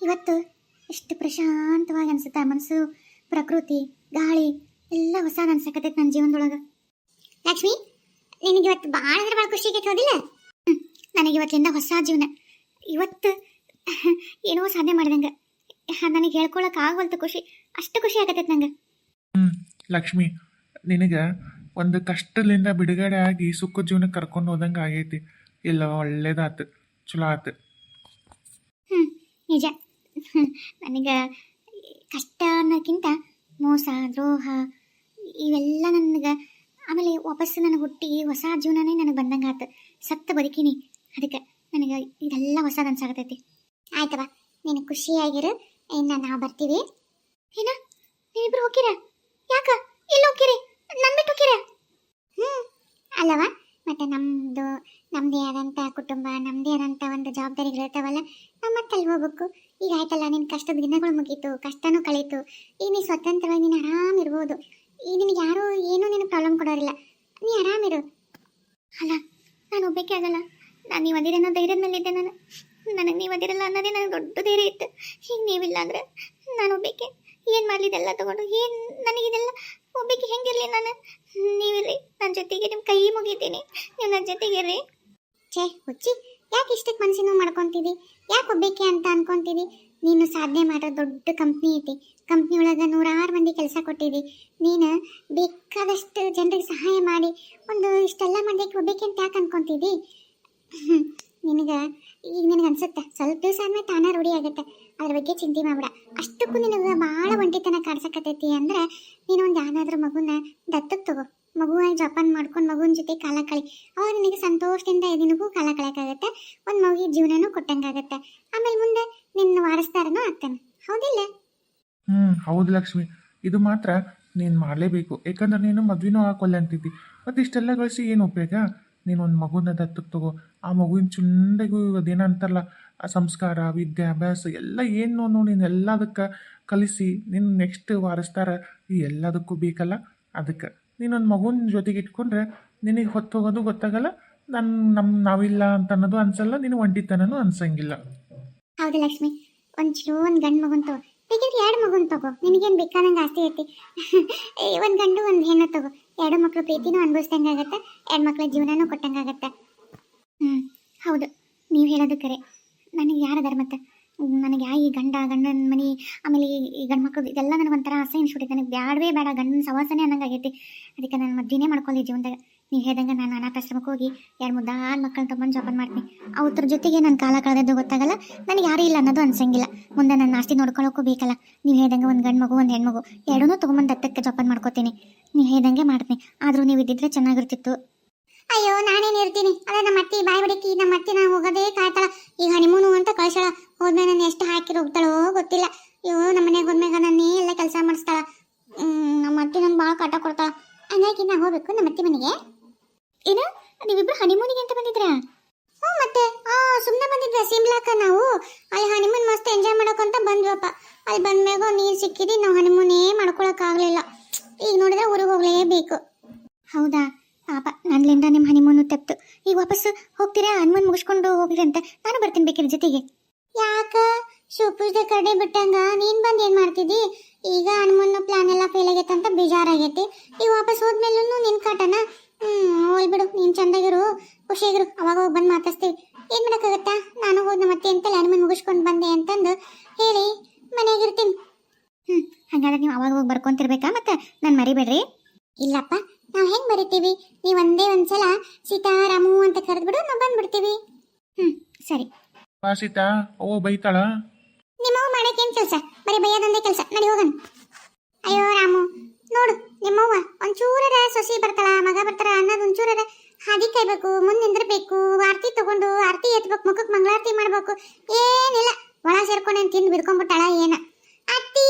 ಇವತ್ತು ಎಷ್ಟು ಪ್ರಶಾಂತವಾಗಿ ಅನ್ಸುತ್ತೆ ಮನಸ್ಸು, ಪ್ರಕೃತಿ, ಗಾಳಿ ಎಲ್ಲ ಹೊಸದು ಅನ್ಸಕತ್ತೈತೆ ನನ್ನ ಜೀವನದೊಳಗೆ. ಲಕ್ಷ್ಮಿ, ನಿನಗೆ ಇವತ್ತು ಭಾಳ ಅಂದ್ರೆ ಭಾಳ ಖುಷಿ ಆಗೈತೆ ಹೌದಿಲ್ಲ? ನನಗೆ ಇವತ್ತಿಂದ ಹೊಸ ಜೀವನ. ಇವತ್ತು ಏನೋ ಸಾಧನೆ ಮಾಡ್ದಂಗೆ ನನಗೆ ಹೇಳ್ಕೊಳಕ್ಕೆ ಆಗವಲ್ತು. ಖುಷಿ, ಅಷ್ಟು ಖುಷಿ ಆಗತ್ತೈತೆ ನಂಗೆ. ಲಕ್ಷ್ಮಿ, ನಿನಗೆ ಒಂದು ಕಷ್ಟದಿಂದ ಬಿಡುಗಡೆ ಆಗಿ ಸುಖ ಜೀವನಕ್ಕೆ ಕರ್ಕೊಂಡು ಹೋದಂಗೆ ಆಗೈತಿ. ಇಲ್ಲ, ಒಳ್ಳೇದಾತು, ಚಲೋ ಆತು. ನಿಜ. ನನಗೆ ಕಷ್ಟ ಅನ್ನೋಕ್ಕಿಂತ ಮೋಸ, ದ್ರೋಹ ಇವೆಲ್ಲ ನನಗೆ ಆಮೇಲೆ ವಾಪಸ್ಸು ನನಗೆ ಹುಟ್ಟಿ ಹೊಸ ಜೀವನನೇ ನನಗೆ ಬಂದಂಗೆ ಆತು. ಸತ್ತ ಬದುಕಿನಿ, ಅದಕ್ಕೆ ನನಗೆ ಇದೆಲ್ಲ ಹೊಸದು ಅನ್ಸಾಗತೈತಿ. ಆಯ್ತವ, ನೀನು ಖುಷಿಯಾಗಿರು. ಇನ್ನು ನಾವು ಬರ್ತೀವಿ. ಏನ, ನೀವಿಬ್ರು ಹೋಗಿರ? ಯಾಕ, ಎಲ್ಲಿ ಹೋಗಿರಿ? ನನ್ನ ಬಿಟ್ಟು ಹೋಗಿರ? ಅಲ್ಲವ, ಮತ್ತೆ ನಮ್ಮದೇ ಆದಂಥ ಕುಟುಂಬ, ನಮ್ಮದೇ ಆದಂಥ ಒಂದು ಜವಾಬ್ದಾರಿಗಳಿರ್ತಾವಲ್ಲ, ನಾವು ಮತ್ತೆ ಅಲ್ಲಿ ಹೋಗ್ಬೇಕು. ಈಗ ಆಯ್ತಲ್ಲ, ನಿನ್ನ ಕಷ್ಟದ ದಿನಗಳು ಮುಗೀತು, ಕಷ್ಟನೂ ಕಳೀತು. ಈಗ ನೀನು ಸ್ವತಂತ್ರವಾಗಿ ನೀನು ಆರಾಮಿರ್ಬೋದು. ಈಗ ನಿನಗೆ ಯಾರೂ ಏನೂ ನಿನಗೆ ಪ್ರಾಬ್ಲಮ್ ಕೊಡೋರಿಲ್ಲ. ನೀ ಆರಾಮಿರು. ಅಲ್ಲ, ನಾನು ಹೋಗ್ಬೇಕೇ ಆಗಲ್ಲ. ನಾನು ನೀವು ಅದಿರೇನೋ ಧೈರ್ಯದ ಮೇಲೆ ಇದ್ದೆ. ನನಗೆ ನೀವು ಅದಿರಲ್ಲ ಅನ್ನೋದೇ ನನಗೆ ದೊಡ್ಡ ಧೈರ್ಯ ಇತ್ತು. ಈಗ ನೀವಿಲ್ಲ ಅಂದರೆ ನಾನು ಹೋಗ್ಬೇಕೆ? ಏನು ಮಾಡಲಿ ಇದೆಲ್ಲ ತೊಗೊಂಡು? ಏನು ನನಗಿದೆಲ್ಲ ಹೋಗ್ಬೇಕು? ಹೆಂಗಿರಲಿ ನಾನು? ನೀವಿರ್ರಿ ನನ್ನ ಜೊತೆಗೆ, ನಿಮ್ಮ ಕೈ ಮುಗಿತೀನಿ, ನೀವು ನನ್ನ ಜೊತೆಗಿರ್ರಿ. ಛೇ ಹುಚ್ಚಿ, ಯಾಕೆ ಇಷ್ಟಕ್ಕೆ ಮನಸ್ಸಿನೋ ಮಾಡ್ಕೊತೀವಿ? ಯಾಕೆ ಹೋಗ್ಬೇಕೆ ಅಂತ ಅನ್ಕೊತೀವಿ? ನೀನು ಸಾಧನೆ ಮಾಡೋ ದೊಡ್ಡ ಕಂಪ್ನಿ ಐತಿ. ಕಂಪ್ನಿ ಒಳಗೆ 106 ಮಂದಿ ಕೆಲಸ ಕೊಟ್ಟಿದ್ದಿ. ನೀನು ಬೇಕಾದಷ್ಟು ಜನರಿಗೆ ಸಹಾಯ ಮಾಡಿ ಒಂದು ಇಷ್ಟೆಲ್ಲ ಮಾಡೋಕ್ಕೆ ಹೋಗ್ಬೇಕೆ ಅಂತ ಯಾಕೆ ಅನ್ಕೊತಿದ್ದಿ? ನಿನಗೆ ಈಗ ನಿನಗೆ ಅನ್ಸುತ್ತೆ, ಸ್ವಲ್ಪ ದಿವಸ ಆದ್ಮೇಲೆ ತಾನೇ ರೂಢಿ ಆಗುತ್ತೆ. ಅದ್ರ ಬಗ್ಗೆ ಚಿಂತೆ ಮಾಡ್ಬೇಡ. ಅಷ್ಟಕ್ಕೂ ನಿನಗೆ ಭಾಳ ಒಂಟಿತನ ಕಾಡ್ಸಕತ್ತೈತಿ ಅಂದರೆ ನೀನು ಒಂದು ಯಾವ್ದಾದ್ರೂ ಮಗುನ ದತ್ತಕ್ಕೆ ತಗೋ. ಮಗುವಾಗಿ ಜೋಪಾನ ಮಾಡ್ಕೊಂಡು ಮಗುವಿನ ಜೊತೆ ಕಾಲ ಕಳಿ. ಅವಾಗ ನಿನಗೆ ಸಂತೋಷದಿಂದ ನಿನಗೂ ಕಾಲ ಕಳೆಯೋಕ್ಕಾಗತ್ತೆ. ಒಂದು ಮಗುವಿಗೆ ಜೀವನನೂ ಕೊಟ್ಟಂಗಾಗತ್ತೆ. ಆಮೇಲೆ ಮುಂದೆ ನಿನ್ನ ವಾರಸ್ದಾರನೂ ಆಗ್ತಾನೆ, ಹೌದಿಲ್ಲ? ಹೌದು ಲಕ್ಷ್ಮಿ, ಇದು ಮಾತ್ರ ನೀನು ಮಾಡಲೇಬೇಕು. ಯಾಕಂದ್ರೆ ನೀನು ಮದ್ವೆನೂ ಹಾಕೊಲ್ಲ ಅಂತಿದ್ದಿ. ಮತ್ತು ಇಷ್ಟೆಲ್ಲ ಗಳಿಸಿ ಏನು ಉಪಯೋಗ? ನೀನು ಒಂದು ಮಗುನ ದತ್ತಕ್ಕೆ ತಗೋ. ಆ ಮಗುವಿನ ಚುಂದಗೂ ಅದೇನಂತಾರಲ್ಲ, ಆ ಸಂಸ್ಕಾರ, ವಿದ್ಯಾಭ್ಯಾಸ ಎಲ್ಲ ಏನು ನೋಡಿ ನೀನು ಎಲ್ಲದಕ್ಕೆ ಕಲಿಸಿ ನೀನು ನೆಕ್ಸ್ಟ್ ವಾರಸ್ದಾರ ಈ ಎಲ್ಲದಕ್ಕೂ ಬೇಕಲ್ಲ. ಅದಕ್ಕೆ ನೀನೊಂದು ಮಗುವಿನ ಜೊತೆಗೆ ಇಟ್ಕೊಂಡ್ರೆ ನಿನಗೆ ಹೊತ್ತು ಹೋಗೋದು ಗೊತ್ತಾಗಲ್ಲ. ನಾವಿಲ್ಲ ಅಂತ ಅನ್ನೋದು ಅನ್ಸಲ್ಲ, ನೀನು ಒಂಟಿತನೂ ಅನ್ಸಂಗಿಲ್ಲ. ಹೌದು ಲಕ್ಷ್ಮಿ, ಒಂದು ಗಂಡು ಮಗುನ್ ತಗೋ, ಬೇಕಿದ್ರೆ 2 ಮಗುನ್ ತಗೋ. ನಿನಗೇನು ಬೇಕಾದಂಗೆ ಆಸ್ತಿ ಐತಿ. ಒಂದು ಗಂಡು ಒಂದು ಹೆಣ್ಣು ತಗೋ. 2 ಮಕ್ಕಳು ಪ್ರೀತಿನೂ ಅನುಭವಿಸ್ದಂಗಾಗತ್ತೆ, 2 ಮಕ್ಕಳ ಜೀವನನೂ ಕೊಟ್ಟಂಗಾಗತ್ತೆ. ಹೌದು, ನೀವು ಹೇಳೋದು ಕರೆ. ನನಗೆ ಯಾರದಾರ ಮತ್ತೆ? ನನಗೆ ಈ ಗಂಡನ ಮನೆ, ಆಮೇಲೆ ಈ ಗಂಡು ಮಕ್ಕಳು ಇದೆಲ್ಲ ನನಗೆ ಒಂಥರ ಆಸೆ ಅನ್ಸ್ಬಿಟ್ಟೈತೆ. ನನಗೆ ಬ್ಯಾಡವೇ ಬೇಡ, ಗಂಡನ ಸವಾಸನೆ ಅನ್ನಂಗೆ ಆಗೈತಿ. ಅದಕ್ಕೆ ನಾನು ಮದ್ವೆನೇ ಮಾಡ್ಕೊಳ್ಳಿ ಜೀವನದಾಗ. ನೀವು ಹೇಳ್ದಂಗೆ ನಾನು ಅನಾಥಾಶ್ರಮಕ್ಕೆ ಹೋಗಿ 2 ಮುದ್ದಾದ ಮಕ್ಕಳನ್ನ ತೊಗೊಂಡು ಜೋಪಾನ ಮಾಡ್ತೀನಿ. ಅವ್ರ ಜೊತೆಗೆ ನನ್ನ ಕಾಲ ಕಳೆದದ್ದು ಗೊತ್ತಾಗಲ್ಲ. ನನಗೆ ಯಾರೂ ಇಲ್ಲ ಅನ್ನೋದು ಅನ್ಸಂಗಿಲ್ಲ. ಮುಂದೆ ನನ್ನ ಆಸ್ತಿ ನೋಡ್ಕೊಳ್ಳೋಕ್ಕೂ ಬೇಕಲ್ಲ. ನೀವು ಹೇಳ್ದಂಗೆ ಒಂದು ಗಂಡು ಮಗು, ಒಂದು ಹೆಣ್ಮಗು ಎರಡೂ ತೊಗೊಂಬಂದು ದತ್ತಕ್ಕೆ ಜೋಪಾನ ಮಾಡ್ಕೋತೀನಿ. ನೀವು ಹೇಳ್ದಂಗೆ ಮಾಡ್ತೀನಿ. ಆದರೂ ನೀವು ಇದ್ದಿದ್ರೆ ಚೆನ್ನಾಗಿರ್ತಿತ್ತು. ಅಯ್ಯೋ, ನಾನೇನು ಇರ್ತೀನಿ? ಅದೇ ನಮ್ಮ ಅತ್ತಿ ಬಾಯಿ ಬಿಡಕ್ಕಿ. ನಮ್ಮ ಅತ್ತಿ ನಾನು ಹೋಗೋದೇ ಕಾಯ್ತಾಳ. ಈಗ ಹನಿಮೂನು ಅಂತ ಕಳ್ಸಾಳ. ಹೋದ್ಮೇಲೆ ನಾನು ಎಷ್ಟು ಹಾಕಿ ಹೋಗ್ತಾಳೋ ಗೊತ್ತಿಲ್ಲ. ಅಯ್ಯೋ, ನಮ್ಮ ಮನೆಗೆ ಹೋದ್ಮ್ಯಾಗ ನನ್ನೇ ಎಲ್ಲ ಕೆಲಸ ಮಾಡಿಸ್ತಾಳ. ನಮ್ಮ ಅತ್ತಿ ನನ್ಗೆ ಭಾಳ ಕಾಟ ಕೊಡ್ತಾಳ. ಹಂಗಾಗಿ ನಾ ಹೋಗ್ಬೇಕು ನಮ್ಮ ಅತ್ತಿ ಮನೆಗೆ. ಏನ, ನೀವಿಬ್ರು ಹನಿಮೂನಿಗೆ ಅಂತ ಬಂದಿದ್ರಾ? ಹ್ಞೂ, ಮತ್ತೆ ಸುಮ್ಮನೆ ಬಂದಿದ್ವಿ ಸಿಮ್ಲಾಕ. ನಾವು ಅಲ್ಲಿ ಹನಿಮೂನ್ ಮಸ್ತ್ ಎಂಜಾಯ್ ಮಾಡೋಕ್ಕಂತ ಬಂದ್ವಪ್ಪ. ಅಲ್ಲಿ ಬಂದ್ಮ್ಯಾಗ ನೀರು ಸಿಕ್ಕಿದ್ದು ನಾವು ಹನಿಮೂನೇ ಮಾಡ್ಕೊಳಕ್ಕಾಗಲಿಲ್ಲ. ಈಗ ನೋಡಿದ್ರೆ ಊರಿಗೆ ಹೋಗ್ಲೇಬೇಕು. ಹೌದಾ? ಪಾಪ, ನನ್ನಿಂದ ನಿಮ್ಮ ಹನಿಮೂನು ತಪ್ಪಿತು. ಈಗ ವಾಪಸ್ ಹೋಗ್ತೀರಾ? ಹನಿಮೂನ್ ಮುಗಿಸ್ಕೊಂಡು ಹೋಗ್ರಿ ಅಂತ ನಾನು ಬರ್ತೀನಿ ಬೇಕಿರ ಜೊತೆಗೆ. ಯಾಕ ಶಿವಪೂಜೆ ಕಡೆ ಬಿಟ್ಟಂಗ ನೀನು ಬಂದು ಏನು ಮಾಡ್ತಿದ್ದಿ? ಈಗ ಹನಿಮೂನ್ ಪ್ಲಾನ್ ಎಲ್ಲ ಫೇಲ್ ಆಗೈತೆ ಅಂತ ಬೇಜಾರಾಗೈತಿ. ಈಗ ವಾಪಸ್ ಹೋದ್ಮೇಲೂ ನಿನ್ನ ಕಾಟನ. ಹೋಲ್ ಬಿಡು, ನೀನು ಚಂದಾಗಿರು, ಖುಷಿಯಾಗಿರು. ಅವಾಗ ಹೋಗಿ ಬಂದು ಮಾತಾಡ್ತೀವಿ. ಏನು ಮಾಡೋಕ್ಕಾಗತ್ತಾ? ನಾನು ಹೋದ್ ನಮ್ಮ ಅತ್ತೆ ಅಂತೇಳಿ ಹನಿಮೂನ್ ಮುಗಿಸ್ಕೊಂಡು ಬಂದೆ ಅಂತಂದು ಹೇಳಿ ಮನೆಯಾಗಿರ್ತೀನಿ. ಹಾಗಾದ್ರೆ ನೀವು ಅವಾಗ ಹೋಗಿ ಬರ್ಕೊಂತಿರ್ಬೇಕಾ? ಮತ್ತೆ ನಾನು ಮರಿಬೇಡ್ರಿ. ಇಲ್ಲಪ್ಪ, ನಾವು ಹೆಂಗೆ ಬರಿತೀವಿ? ನೀವು ಒಂದ್ಸಲ ಸೀತಾರಾಮು ಅಂತ ಕರೆದ್ಬಿಡು, ನಾವು ಬಂದ್ಬಿಡ್ತೀವಿ. ಸರಿ. ಸೀತಾ ಓ ಬೈತಾಳ? ನಿಮ್ಮವ್ವ ಮಾಡಕ್ಕೇನು ಕೆಲಸ? ಬರೀ ಬೈಯೋದೊಂದೇ ಕೆಲಸ. ನಡಿ ಹೋಗಣ. ಅಯ್ಯೋ ರಾಮು, ನೋಡು ನಿಮ್ಮವ್ವ ಒಂಚೂರರ ಸೊಸಿ ಬರ್ತಾಳ, ಮಗ ಬರ್ತಾರ ಅನ್ನೋದು ಒಂಚೂರರ ಹಾದಿ ಕಾಯ್ಬೇಕು, ಮುಂದೆ ನಿಂದಿರ್ಬೇಕು, ಆರತಿ ತಗೊಂಡು ಆರತಿ ಎತ್ಬೇಕು, ಮುಖಕ್ಕೆ ಮಂಗಳಾರತಿ ಮಾಡ್ಬೇಕು. ಏನಿಲ್ಲ, ಒಳ ಸೇರ್ಕೊಂಡೆ ತಿಂದು ಬಿಡ್ಕೊಂಡ್ಬಿಟ್ಟಾಳ. ಏನ ಅತ್ತಿ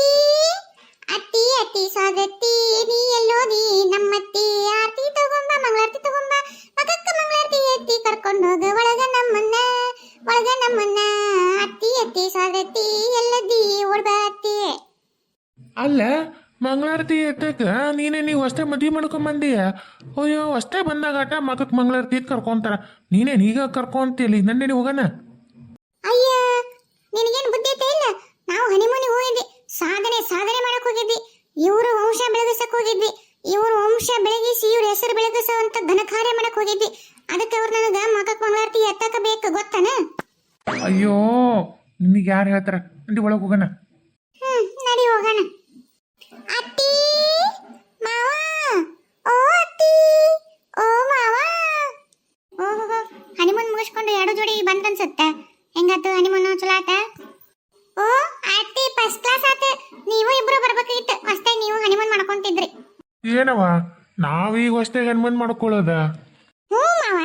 ಅತ್ತಿ ಅತ್ತಿ ಸ್ವಾಗತಿ, ನೀ ಎಲ್ಲೋದಿ ನಮ್ಮತ್ತಿ, ಆರತಿ ತಗೊಂಬ, ಮಂಗಳಾರತಿ ತಗೊಂಬ, ಮಗಕ್ಕ ಮಂಗಳಾರತಿ ಎತ್ತಿ ಕರ್ಕೊಂಡು ಹೋಗ ಒಳಗ ನಮ್ಮನ್ನ ಅತ್ತಿ ಅತ್ತಿ ಸ್ವಾಗತಿ, ಎಲ್ಲದಿ ಓಡ್ಬಾ ಅತ್ತಿ. ಅಲ್ಲ, ಮಂಗಳಾರತಿ ಎತ್ತಕ ನೀವು ಅಷ್ಟೇ ಮದುವೆ ಮಾಡ್ಕೊಂಬಂದೀಯ? ಅಯ್ಯೋ, ಅಷ್ಟೇ ಬಂದಾಗಾಟ ಮಗಕ್ಕೆ ಮಂಗಳಾರತಿ ಕರ್ಕೊಂತಾರ. ನೀನೇನು ಈಗ ಕರ್ಕೊಂತೀಲಿ? ನನ್ನೇನು ಹೋಗೋಣ? ಅಯ್ಯ, ನಿನಗೇನು ಬುದ್ಧಿ ಐತೆ ಇಲ್ಲ? ಅಯ್ಯೋ ನಿನಗೆ ಯಾರು ಹೇಳ್ತಾರ ನಡಿ ಒಳಗೆ ಹೋಗೋಣ. ನಡಿ ಹೋಗೋಣ. ಅತ್ತಿ ಮಾವ, ಓ ಅತ್ತಿ, ಓ ಮಾವ. ಓಹೋ, ಹನಿಮೂನ್ ಮುಗಿಸ್ಕೊಂಡು ಎರಡು ಜೋಡಿ ಬಂತನ್ಸತ್ತೆ. ಹೆಂಗಾತು ಹನಿಮೂನ್? ಚಲೋ ಆತ? ಓ ಅತ್ತಿ ಫಸ್ಟ್ ಕ್ಲಾಸ್ ಆತ. ನೀವು ಇಬ್ರು ಬರ್ಬೇಕಾಗಿತ್ತು. ಅಷ್ಟೇ ನೀವು ಹನಿಮೂನ್ ಮಾಡ್ಕೊಂತಿದ್ರಿ. ಏನವ ನಾವೀಗ ಹೊಸ್ತಾಗ ಹನುಮಾನ್ ಮಾಡ್ಕೊಳ್ಳೋದ? ಹ್ಞೂ ಮಾವ,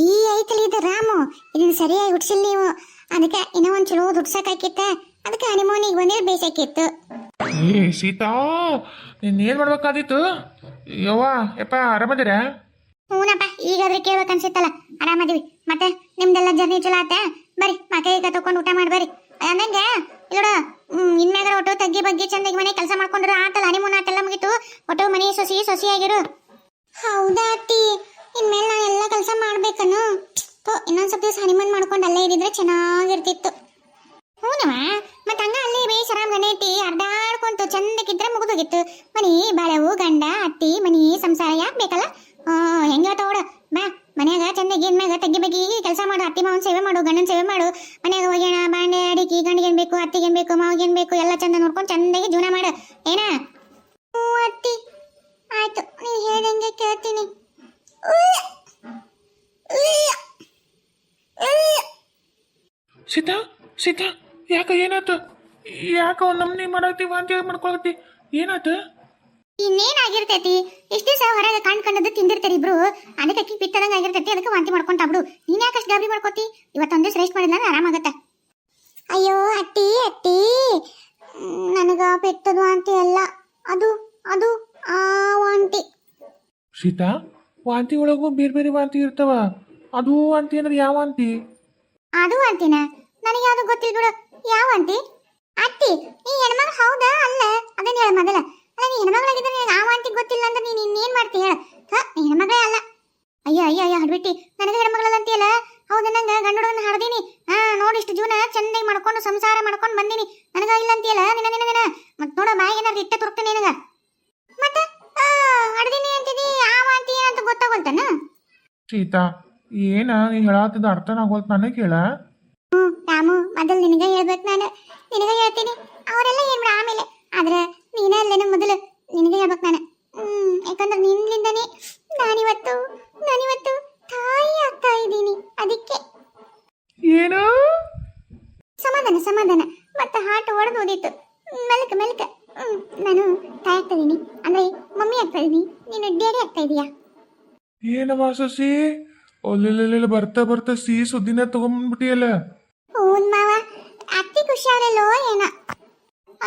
ಈ ಐತಲಿ ಇದು ರಾಮು, ಇದನ್ನ ಸರಿಯಾಗಿ ಹುಡ್ಸಿಲ್ಲ ನೀವು. ಅದಕ್ಕೆ ಇನ್ನೂ ಒಂದು ಚಲೋ ಹುಡ್ಸಕ್ಕಾಕಿತ್ತ. ಅದಕ್ಕೆ ಹನಿಮೂನಿಗೆ ಬಂದಿರೋ ಬೇಸಾಕಿತ್ತು. ಏ ಸೀತಾ, ನೀನೇನು ಮಾಡ್ಬೇಕಾದಿತ್ತು? ಯವ್ವ ಯಪ್ಪ ಆರಾಮದಿರ? ಹ್ಞೂನಪ್ಪ, ಈಗಾದ್ರೆ ಕೇಳ್ಬೇಕು ಅನ್ಸಿತ್ತಲ್ಲ. ಆರಾಮದಿವಿ. ಮತ್ತೆ ನಿಮ್ದೆಲ್ಲ ಜರ್ನಿ ಚಲೋ ಆತ? ಬರ್ರಿ ಮಕ್ಕೈ ತಗೊಂಡು ಊಟ ಮಾಡಿ ಬರ್ರಿ. ಅಂದಂಗೆ ಇಲ್ಲೋಡು, ಇನ್ಮ್ಯಾಗ ಒಟ್ಟು ತಗ್ಗಿ ಬಗ್ಗೆ ಚಂದಾಗಿ ಮನೆ ಕೆಲಸ ಮಾಡ್ಕೊಂಡ್ರು ಆತಲ್ಲ. ಹನಿಮೂನ್ ಆತೆಲ್ಲ ಮುಗೀತು. ಒಟ್ಟು ಮನೆ ಸೊಸಿಯಾಗಿರು. ಹೌದಾ ಅತ್ತಿ, ಇನ್ಮೇಲೆ ನಾನು ಎಲ್ಲ ಕೆಲಸ ಮಾಡ್ಬೇಕನ್ನು? ಇನ್ನೊಂದ್ ಸ್ವಲ್ಪ ದಿವಸ ಹನಿಮೂನ್ ಮಾಡ್ಕೊಂಡು ಅಲ್ಲೇ ಇದ್ದಿದ್ರೆ ಚೆನ್ನಾಗಿರ್ತಿತ್ತು. ಹ್ಞೂನವ, ಮತ್ತೆ ಹಂಗ ಅಲ್ಲಿ ಬೇಸರಾಮ್ ಗಣೇತಿ ಅರ್ಧಾಡ್ಕೊಂತು ಚಂದಕ್ಕಿದ್ರೆ ಮುಗಿದೋಗಿತ್ತು. ಮನಿ ಬಾಳೆವು ಗಂಡ ಅತ್ತಿ ಮನಿ ಸಂಸಾರ ಯಾಕೆ ಬೇಕಲ್ಲ? ಹೆಂಗ ತೋಡ ಬಾ ಮನ್ಯಾಗ ಚಂದಾಗಿ ಇನ್ಮ್ಯಾಗ ತಗ್ಗಿ ಬಗ್ಗಿ ಕೆಲಸ ಮಾಡು. ಅತ್ತಿ ಮಾವನ್ ಸೇವೆ ಮಾಡು, ಗಂಡನ ಸೇವೆ ಮಾಡು. ಮನ್ಯಾಗ ಹೋಗ್ಯಾಣ ಬಾಂಡೆ ಅಡಿಕೆ, ಗಂಡಿಗೇನ್ ಬೇಕು, ಅತ್ತಿಗೇನ್ ಬೇಕು, ಮಾವಿಗೇನ್ ಬೇಕು ಎಲ್ಲ ಚಂದ ನೋಡ್ಕೊಂಡು ಚಂದಾಗಿ ಜೀವನ ಮಾಡು. ಏನ? ಹ್ಞೂ ಅತ್ತಿ, ಆಯ್ತು, ನೀನು ಹೇಳ್ದಂಗೆ ಕೇಳ್ತೀನಿ. ಸೀತಾ ಸೀತಾ, ಯಾಕ ಏನಾಯ್ತು? ಯಾಕ ನಮ್ನಿ ಮಾಡತ್ತಿ, ವಾಂತಿ ಮಾಡ್ಕೊಳತ್ತಿ? ಏನಾಯ್ತು? ಇನ್ನೇನಾಗಿರ್ತೈತಿ? ಇಷ್ಟ ದಿವಸ ಹೊರಗೆ ಕಂಡ್ಕಂಡದ್ದು ತಿಂದಿರ್ತೀರಿ ಇಬ್ರು. ಅದಕ್ಕೆ ಅಕ್ಕಿ ಪಿತ್ತದಂಗ ಆಗಿರ್ತೈತಿ. ಅದಕ್ಕೆ ವಾಂತಿ ಮಾಡ್ಕೊಂತ ಬಿಡು. ನೀನ್ ಯಾಕಷ್ಟು ಗಾಬರಿ ಮಾಡ್ಕೋತಿ? ಇವತ್ತೊಂದ್ ದಿವಸ ರೆಸ್ಟ್ ಮಾಡಿದ್ರೆ ಆರಾಮಾಗತ್ತ. ಅಯ್ಯೋ ಅತ್ತಿ ಅತ್ತಿ, ನನಗ ಪೆಟ್ಟದು ವಾಂತಿ ಅಲ್ಲ, ಅದು ಅದು ಆ ವಾಂತಿ. ಸೀತಾ, ವಾಂತಿ ಒಳಗೂ ಬೇರೆ ಬೇರೆ ವಾಂತಿ ಇರ್ತಾವ. ಅದು ವಾಂತಿ ಅಂದ್ರೆ ಯಾವ ವಾಂತಿ? ಅದು ವಾಂತಿನ? ನನಗೆ ಯಾವ್ದು ಗೊತ್ತಿಲ್ಲ ಬಿಡು. ಯಾವ ವಾಂತಿ? ಅತ್ತಿ, ನೀ ಹೆಣ್ಮಗಳು ಹೌದಾ ಅಲ್ಲ ಅದನ್ನ ಹೇಳ ಮೊದಲ. ಅಲ್ಲ, ನೀ ಹೆಣ್ಮಗಳಾಗಿದ್ರೆ ನಿನಗೆ ಆ ವಾಂತಿ ಗೊತ್ತಿಲ್ಲ ಅಂದ್ರೆ ನೀನ್ ಇನ್ನೇನ್ ಮಾಡ್ತಿ ಹೇಳ? ನೀ ಹೆಣ್ಮಗಳೇ ಅಲ್ಲ. ಅಯ್ಯೋ ಅಯ್ಯೋ ಅಯ್ಯೋ ಹಡ್ಬಿಟ್ಟಿ, ನನಗೆ ಹೆಣ್ಮಗಳಲ್ಲ ಅಂತೀಯಲ್ಲ? ಹೌದ, ನಂಗ ಗಂಡು ಹುಡುಗನ ಹಾಡ್ದೀನಿ. ನೋಡಿ ಇಷ್ಟು ಜೀವನ ಚಂದಾಗಿ ಮಾಡ್ಕೊಂಡು ಸಂಸಾರ ಮಾಡ್ಕೊಂಡು ಬಂದೀನಿ. ನನಗ ಇಲ್ಲ ಅಂತೀಯಲ್ಲ? ನಿನ ಮತ್ ನೋಡ ಬಾಯಿ ಏನಾದ್ರು ಇಟ್ಟ ತುರ್ತೀನಿ ನಿನಗ. ಮತ್ತೆ ಹಡ್ದೀನಿ ಅಂತಿದಿ, ಆ ವಾಂತಿ ಏನಂತ ಗೊತ್ತಾಗೋಲ್ತನ? ಸೀತಾ, ಏನ ನೀ ಹೇಳತ್ತದ ಅರ್ಥನಾಗೋಲ್ತ ನನಗೆ ಹೇಳ. ರಾಮು, ಮೊದಲು ನಿನಗ ಹೇಳ್ಬೇಕು. ನಾನು ನಿನಗ ಹೇಳ್ತೀನಿ, ಅವರೆಲ್ಲ ಏನ್ ಬಿಡ ಆಮೇಲೆ. ಆದ್ರೆ ನೀನೇ ಅಲ್ಲೇನು ಮೊದಲು, ನಿನಗೆ ಹೇಳ್ಬೇಕು ನಾನು. ಯಾಕಂದ್ರೆ ನಿನ್ನಿಂದನೇ ನಾನಿವತ್ತು ತಾಯಿ ಆಗ್ತಾ ಇದ್ದೀನಿ. ಅದಕ್ಕೆ ಏನು? ಸಮಾಧಾನ ಸಮಾಧಾನ. ಮತ್ತೆ ಹಾರ್ಟ್ ಒಡೆದು ಓದಿತ್ತು. ಮೆಲ್ಕ ಮೆಲ್ಕ. ನಾನು ತಾಯಿ ಆಗ್ತಾ ಇದೀನಿ ಅಂದ್ರೆ ಮಮ್ಮಿ ಆಗ್ತಾ ಇದೀನಿ. ನೀನು ಡ್ಯಾಡಿ ಆಗ್ತಾ ಇದೀಯಾ? ಏನಮ್ಮ ಸೊಸಿ, ಒಲ್ಲೆಲ್ಲ ಬರ್ತಾ ಬರ್ತಾ ಸಿಹಿ ಸುದ್ದಿನ ತಗೊಂಡ್ಬಿಟ್ಟಿಯಲ್ಲ. ಹೌದ್ ಮಾವ, ಅತ್ತಿ ಖುಷಿ ಅವರೆಲ್ಲೋ ಏನ.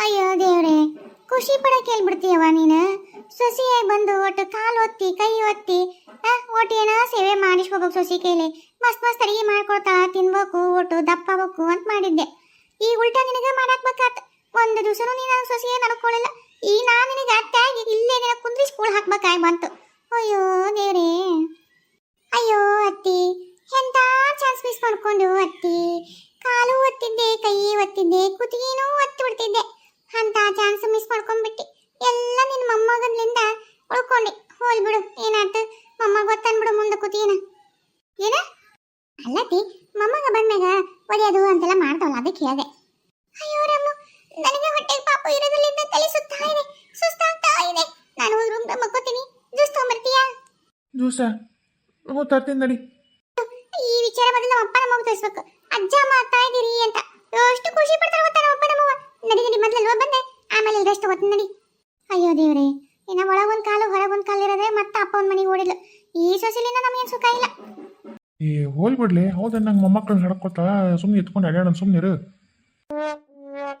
ಅಯ್ಯೋ ದೇವ್ರೆ, ಖುಷಿ ಪಡಕ್ಕೆ ಹೇಳ್ಬಿಡ್ತೀಯವ ನೀನು. ಸೊಸಿಯಾಗಿ ಬಂದು ಒಟ್ಟು ಕಾಲು ಒತ್ತಿ ಕೈ ಒತ್ತಿ ಒಟ್ಟು ಏನೋ ಸೇವೆ ಮಾಡಿಸ್ಕೋಬೇಕು ಸೊಸಿ ಕೈಲಿ. ಮಸ್ತ್ ಮಸ್ತ್ ಅಡಿಗೆ ಮಾಡ್ಕೊಡ್ತಾ ತಿನ್ಬೇಕು, ಒಟ್ಟು ದಪ್ಪಬೇಕು ಅಂತ ಮಾಡಿದ್ದೆ. ಈಗ ಉಲ್ಟಾ ನಿನಗೆ ಮಾಡಾಕ್ಬೇಕಾತ. ಒಂದು ದಿವಸನೂ ನೀನು ನನ್ನ ಸೊಸಿಗೆ ನಡ್ಕೊಳ್ಳಿಲ್ಲ. ಈಗ ನಾನು ನಿನಗೆ ಅತ್ತಾಗಿ ಇಲ್ಲೇ ನಿನಗೆ ಕುಂದ್ರಿ ಸ್ಕೂಲ್ ಹಾಕ್ಬೇಕಾಗಿ ಬಂತು. ಅಯ್ಯೋ ದೇವ್ರೇ, ಅಯ್ಯೋ ಅತ್ತಿ, ಎಂತ ಚಾನ್ಸ್ ಮಿಸ್ ಮಾಡ್ಕೊಂಡು ಅತ್ತಿ. ಕಾಲು ಒತ್ತಿದ್ದೆ, ಕೈ ಒತ್ತಿದ್ದೆ, ಕುತ್ತಿಗೆನೂ ಒತ್ತಿ ಬಿಡ್ತಿದ್ದೆ. ಅಂತ ಚಾನ್ಸ್ ಮಿಸ್ ಮಾಡ್ಕೊಂಡ್ಬಿಟ್ಟಿ. ಎಲ್ಲ ನಿನ್ನ ಮೊಮ್ಮಗದ್ಲಿಂದ ಉಳ್ಕೊಂಡಿ. ಹೋಲ್ ಬಿಡು, ಏನಾಯ್ತು? ಮೊಮ್ಮಗ ಗೊತ್ತನ್ಬಿಡು ಮುಂದೆ ಕುತ್ತಿಗೆನ. ಏನ ಅಲ್ಲತಿ, ಮೊಮ್ಮಗ ಬಂದ್ಮ್ಯಾಗ ಒಡೆಯೋದು ಅಂತೆಲ್ಲ ಮಾಡ್ತಾವಲ್ಲ, ಅದಕ್ಕೆ ಹೇಳಿದೆ. ಅಯ್ಯೋ ರಾಮು, ನನಗೆ ಹೊಟ್ಟೆಗೆ ಪಾಪು ಇರೋದ್ರಲ್ಲಿಂದ ತಲೆ ಸುಸ್ತಾಗ್ತಾ ಇದೆ. ನಾನು ರೂಮ್ ಮಕ್ಕೋತೀನಿ. ಜ್ಯೂಸ್ ತಗೊಂಬರ್ತೀಯಾ? ಜ್ಯೂಸ? ಹ್ಞೂ ತರ್ತೀನಿ ನಡಿ. ಈ ವಿಚಾರ ಮೊದಲು ನಮ್ಮ ಅಪ್ಪ ನಮ್ಮವ್ವ ತಿಳಿಸ್ಬೇಕು. ಅಜ್ಜ ಅಮ್ಮ ಆಗ್ತಾ ಇದ್ದೀರಿ ಅಂತ ಎಷ್ಟು ಖುಷಿ ಪಡ್ತಾರೆ ಗೊತ್ತಾ ನಮ್ಮ ಅಪ್ಪ ನಮ್ಮವ್ವ. ನಡಿ ಮೊದಲು ಬಂದೆ, ಆಮೇಲೆ ರೆಸ್ಟ್ ತಗೋತೀನಿ ನಡಿ. ಅಯ್ಯೋ ದೇವ್ರೆ, ಇನ್ನ ಒಳಗೊಂದು ಕಾಲು ಹೊರಗೊಂದು ಕಾಲು ಇರೋದೇ ಮತ್ತೆ ಅಪ್ಪ ಒಂದು ಮನೆಗೆ ಓಡಿದ್ಲು. ಈ ಸೊಸೆಲಿಂದ ನಮಗೇನು ಸುಖ ಇಲ್ಲ. ಹೋಲ್ ಬಿಡ್ಲಿ. ಹೌದಾ, ನಂಗೆ ಮೊಮ್ಮಕ್ಕಳನ್ನ ನಡ್ಕೊತಾ ಸುಮ್ಮನೆ ಎತ್ಕೊಂಡು ಅಡ್ಯಾಡ ಸುಮ್ಮನಿರು.